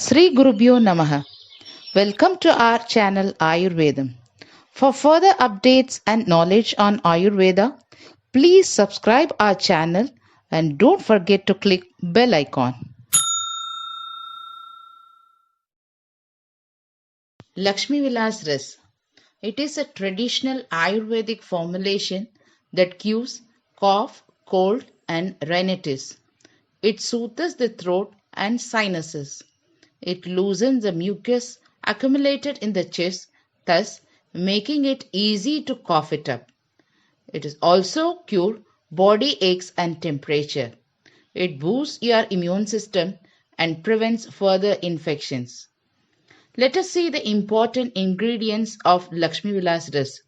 Sri Gurubhyo Namaha. Welcome to our channel Ayurvedam. For further updates and knowledge on Ayurveda, please subscribe our channel and don't forget to click bell icon. Lakshmi Vilas Ras. It is a traditional Ayurvedic formulation that cures cough, cold and rhinitis. It soothes the throat and sinuses. It loosens the mucus accumulated in the chest, thus making it easy to cough it up. It is also cure body aches and temperature. It boosts your immune system and prevents further infections. Let us see the important ingredients of Lakshmi Vilas Ras.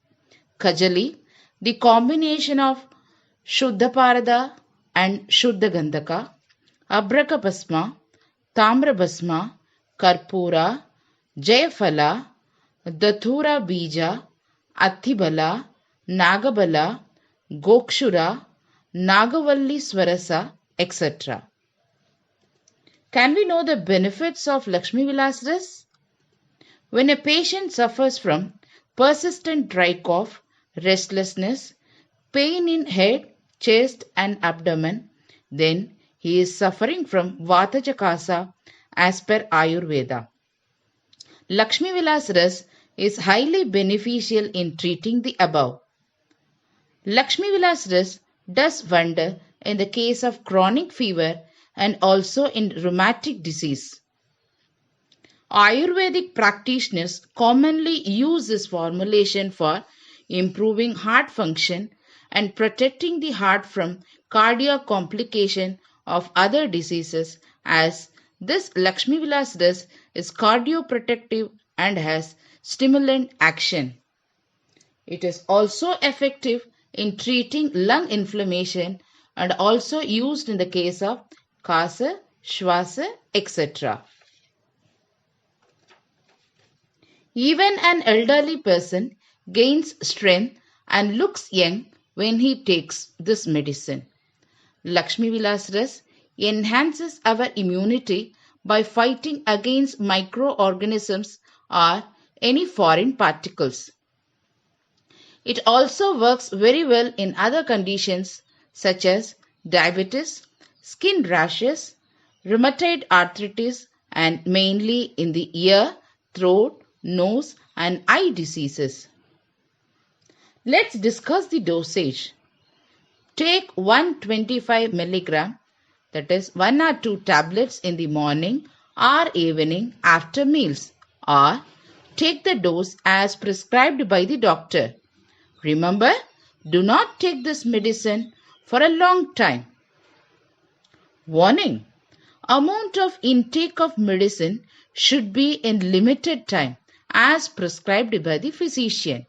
Kajali, the combination of Shuddha Parada and Shuddha Gandhaka, Abraka Bhasma, Tamra Bhasma, Karpura, Jayafala, Dathura Bija, Athibala, Nagabala, Gokshura, Nagavalli Swarasa, etc. Can we know the benefits of Lakshmi Vilas Ras? When a patient suffers from persistent dry cough, restlessness, pain in head, chest and abdomen, then he is suffering from Vata Chakasa as per Ayurveda. Lakshmi Vilas Ras is highly beneficial in treating the above. Lakshmi Vilas Ras does wonder in the case of chronic fever and also in rheumatic disease. Ayurvedic practitioners commonly use this formulation for improving heart function and protecting the heart from cardiac complication of other diseases, as this Lakshmi Vilas Ras is cardioprotective and has stimulant action. It is also effective in treating lung inflammation and also used in the case of Kasa, Shwasa, etc. Even an elderly person gains strength and looks young when he takes this medicine. Lakshmi Vilas Ras enhances our immunity by fighting against microorganisms or any foreign particles. It also works very well in other conditions such as diabetes, skin rashes, rheumatoid arthritis, and mainly in the ear, throat, nose, and eye diseases. Let's discuss the dosage. Take 125 mg, that is 1 or 2 tablets in the morning or evening after meals, or take the dose as prescribed by the doctor. Remember, do not take this medicine for a long time. Warning: amount of intake of medicine should be in limited time as prescribed by the physician.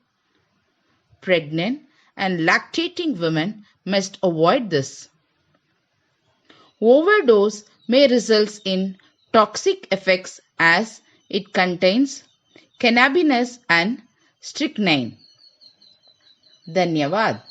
Pregnant and lactating women must avoid this. Overdose may result in toxic effects as it contains cannabinoids and strychnine. Dhanyavad.